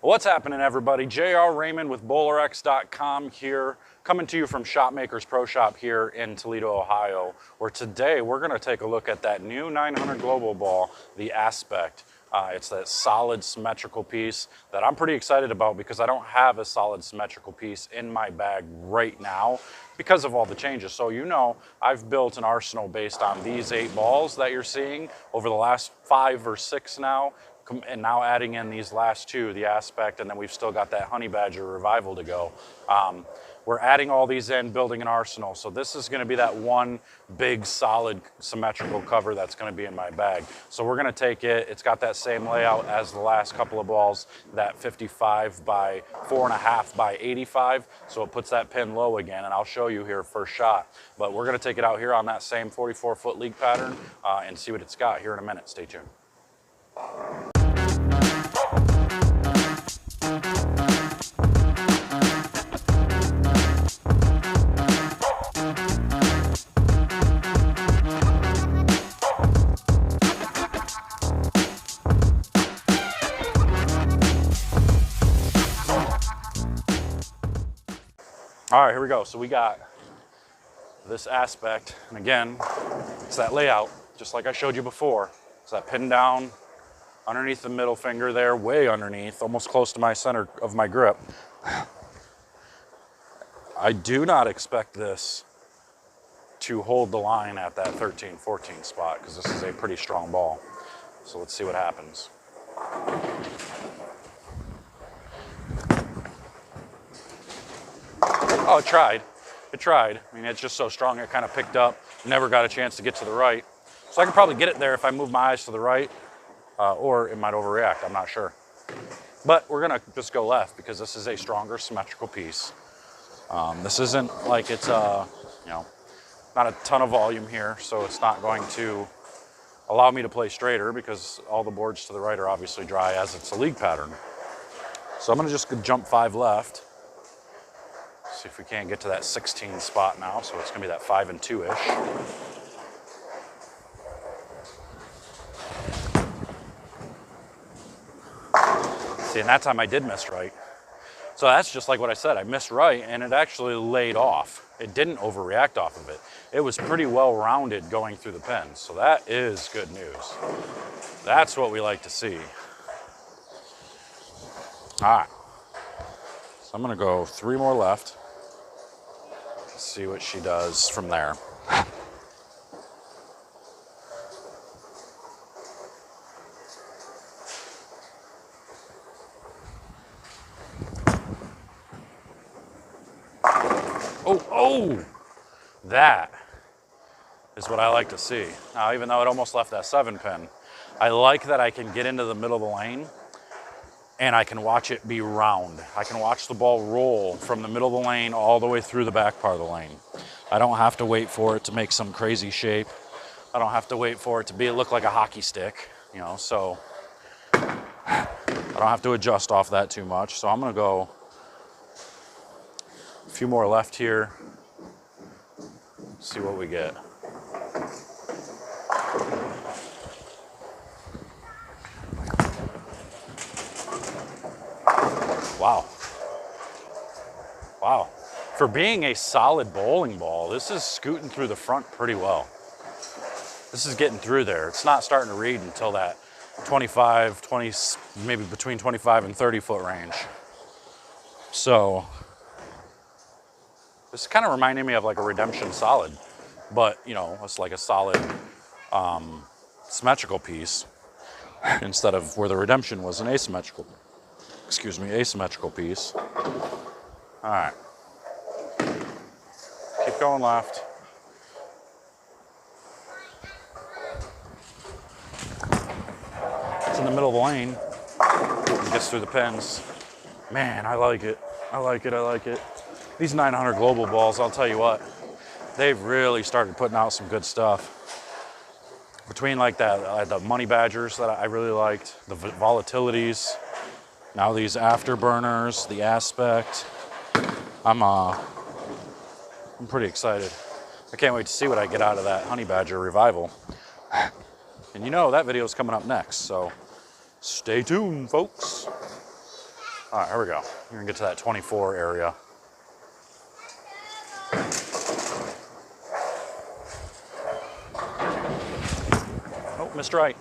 What's happening, everybody? J.R. Raymond with BowlerX.com here, coming to you from Shopmakers Pro Shop here in Toledo, Ohio, where today we're going to take a look at that new 900 Global Ball, the Aspect. It's that solid symmetrical piece that I'm pretty excited about because I don't have a solid symmetrical piece in my bag right now because of all the changes. So you know, I've built an arsenal based on these 8 balls that you're seeing over the last 5 or 6 now. And now adding in these last 2, the Aspect, and then we've still got that Honey Badger Revival to go. We're adding all these in, building an arsenal. So this is gonna be that one big, solid, symmetrical cover that's gonna be in my bag. So we're gonna take it, it's got that same layout as the last couple of balls, that 55 by 4.5 by 85. So it puts that pin low again, and I'll show you here first shot. But we're gonna take it out here on that same 44-foot league pattern and see what it's got here in a minute. Stay tuned. All right, here we go. So we got this Aspect, and again, it's that layout, just like I showed you before. It's that pin down underneath the middle finger there, way underneath, almost close to my center of my grip. I do not expect this to hold the line at that 13-14 spot because this is a pretty strong ball. So let's see what happens. Oh, it tried. It tried. I mean, it's just so strong it kind of picked up. Never got a chance to get to the right. So I could probably get it there if I move my eyes to the right, or it might overreact. I'm not sure. But we're gonna just go left because this is a stronger symmetrical piece. This isn't like it's you know, not a ton of volume here, so it's not going to allow me to play straighter because all the boards to the right are obviously dry as it's a league pattern. So I'm gonna just jump 5 left. See if we can't get to that 16 spot now. So it's gonna be that 5 and 2-ish. See, and that time I did miss right. So that's just like what I said. I missed right and it actually laid off. It didn't overreact off of it. It was pretty well rounded going through the pins. So that is good news. That's what we like to see. All right. So I'm gonna go 3 more left. See what she does from there. Oh, that is what I like to see. Now, even though it almost left that 7 pin, I like that I can get into the middle of the lane and I can watch it be round. I can watch the ball roll from the middle of the lane all the way through the back part of the lane. I don't have to wait for it to make some crazy shape. I don't have to wait for it to look like a hockey stick, you know, so I don't have to adjust off that too much. So I'm gonna go a few more left here, see what we get. Wow. Wow. For being a solid bowling ball, this is scooting through the front pretty well. This is getting through there. It's not starting to read until that 25, 20, maybe between 25 and 30 foot range. So this is kind of reminding me of like a Redemption Solid, but you know, it's like a solid symmetrical piece instead of where the Redemption was an asymmetrical piece. All right, keep going left. It's in the middle of the lane. It gets through the pins. Man, I like it. I like it, I like it. These 900 Global balls, I'll tell you what, they've really started putting out some good stuff. Between like that, the Money Badgers that I really liked, the volatilities, now these afterburners, the Aspect. I'm pretty excited. I can't wait to see what I get out of that Honey Badger Revival. And you know that video is coming up next, so stay tuned, folks. All right, here we go. We're gonna get to that 24 area. Oh, missed right.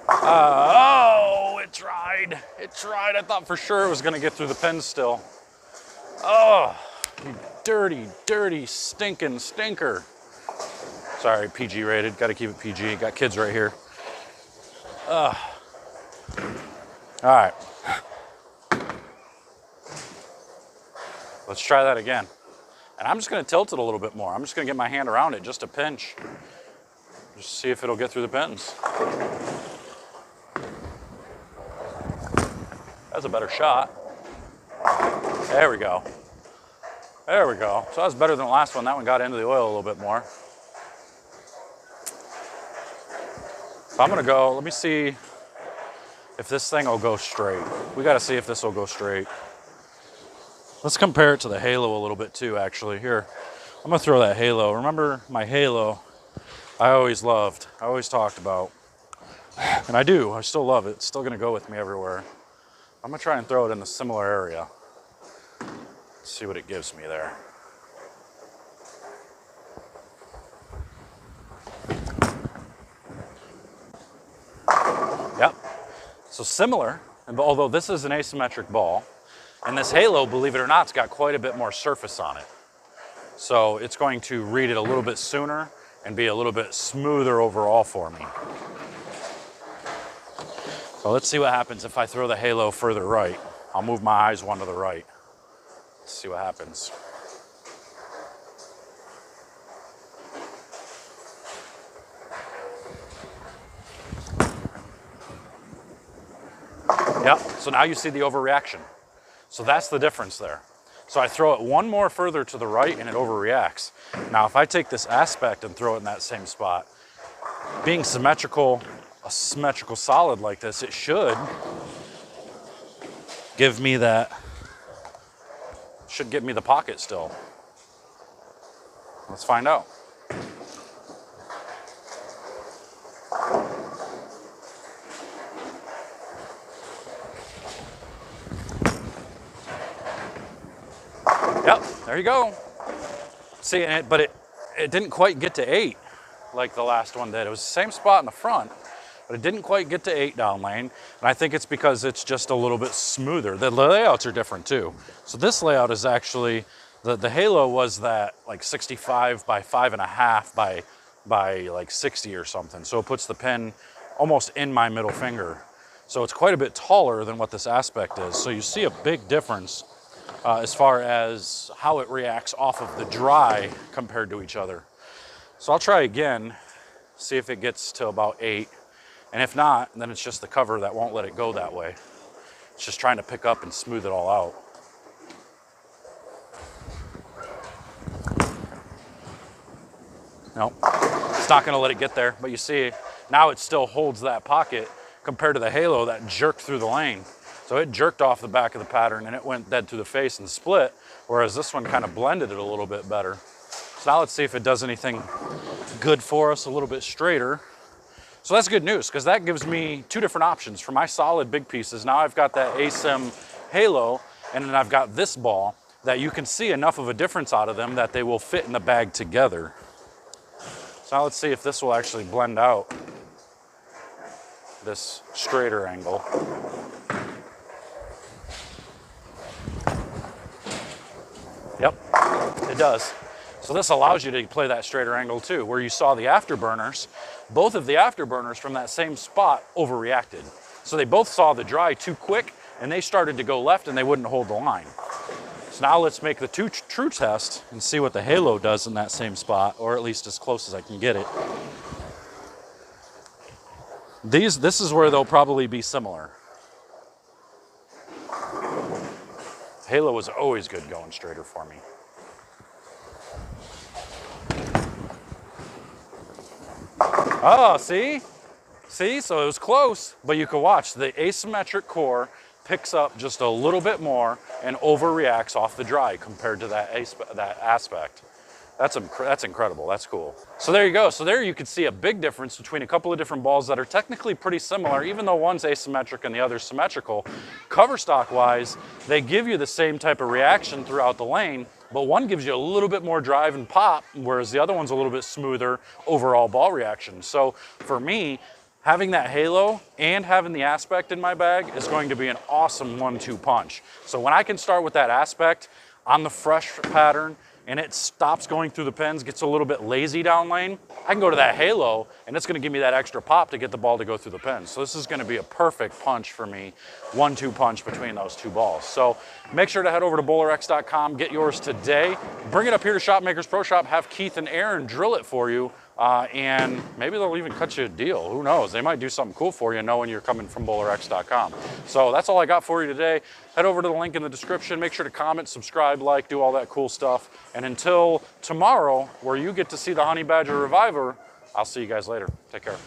Oh, it tried. It tried. I thought for sure it was gonna get through the pin still. Oh, you dirty, dirty, stinking stinker. Sorry, PG rated. Got to keep it PG. Got kids right here. All right. Let's try that again. And I'm just going to tilt it a little bit more. I'm just going to get my hand around it just a pinch. Just see if it'll get through the pins. That's a better shot. There we go. There we go. So that was better than the last one. That one got into the oil a little bit more. So I'm gonna go, let me see if this thing will go straight. We gotta see if this will go straight. Let's compare it to the Halo a little bit too, actually. Here, I'm gonna throw that Halo. Remember my Halo I always loved, I always talked about. And I do, I still love it. It's still gonna go with me everywhere. I'm gonna try and throw it in a similar area. See what it gives me there. Yep. So similar, although this is an asymmetric ball, and this Halo, believe it or not, it's got quite a bit more surface on it. So it's going to read it a little bit sooner and be a little bit smoother overall for me. So let's see what happens if I throw the Halo further right. I'll move my eyes one to the right. Let's see what happens. Yep, so now you see the overreaction. So that's the difference there. So I throw it one more further to the right and it overreacts. Now if I take this aspect and throw it in that same spot, being symmetrical, a symmetrical solid like this, it should give me that, should give me the pocket still. Let's find out. Yep, there you go. See, but it didn't quite get to 8 like the last one did. It was the same spot in the front, but it didn't quite get to 8 down lane. And I think it's because it's just a little bit smoother. The layouts are different too. So this layout is actually, the Halo was that like 65 by 5.5 by like 60 or something. So it puts the pin almost in my middle finger. So it's quite a bit taller than what this aspect is. So you see a big difference as far as how it reacts off of the dry compared to each other. So I'll try again, see if it gets to about 8. And if not, then it's just the cover that won't let it go that way. It's just trying to pick up and smooth it all out. Nope, it's not gonna let it get there, but you see, now it still holds that pocket compared to the Halo that jerked through the lane. So it jerked off the back of the pattern and it went dead through the face and split, whereas this one kind of blended it a little bit better. So now let's see if it does anything good for us, a little bit straighter. So that's good news, because that gives me 2 different options. For my solid big pieces, now I've got that ASIM Halo, and then I've got this ball that you can see enough of a difference out of them that they will fit in the bag together. So now let's see if this will actually blend out this straighter angle. Yep, it does. So this allows you to play that straighter angle too, where you saw the afterburners. Both of the afterburners from that same spot overreacted. So they both saw the dry too quick and they started to go left and they wouldn't hold the line. So now let's make the true test and see what the Halo does in that same spot, or at least as close as I can get it. This is where they'll probably be similar. Halo was always good going straighter for me. Oh, see? See, so it was close, but you can watch the asymmetric core picks up just a little bit more and overreacts off the dry compared to that aspect. That's incredible. That's cool. So there you go. So there you can see a big difference between a couple of different balls that are technically pretty similar, even though one's asymmetric and the other's symmetrical. Cover stock wise, they give you the same type of reaction throughout the lane, but one gives you a little bit more drive and pop, whereas the other one's a little bit smoother overall ball reaction. So for me, having that halo and having the aspect in my bag is going to be an awesome 1-2 punch. So when I can start with that aspect on the fresh pattern, and it stops going through the pins, gets a little bit lazy down lane, I can go to that halo, and it's gonna give me that extra pop to get the ball to go through the pins. So this is gonna be a perfect punch for me, 1-2 punch between those two balls. So make sure to head over to BowlerX.com, get yours today, bring it up here to Shopmakers Pro Shop, have Keith and Aaron drill it for you, and maybe they'll even cut you a deal. Who knows? They might do something cool for you knowing you're coming from BowlerX.com. So that's all I got for you today. Head over to the link in the description. Make sure to comment, subscribe, like, do all that cool stuff. And until tomorrow, where you get to see the Honey Badger Reviver, I'll see you guys later. Take care.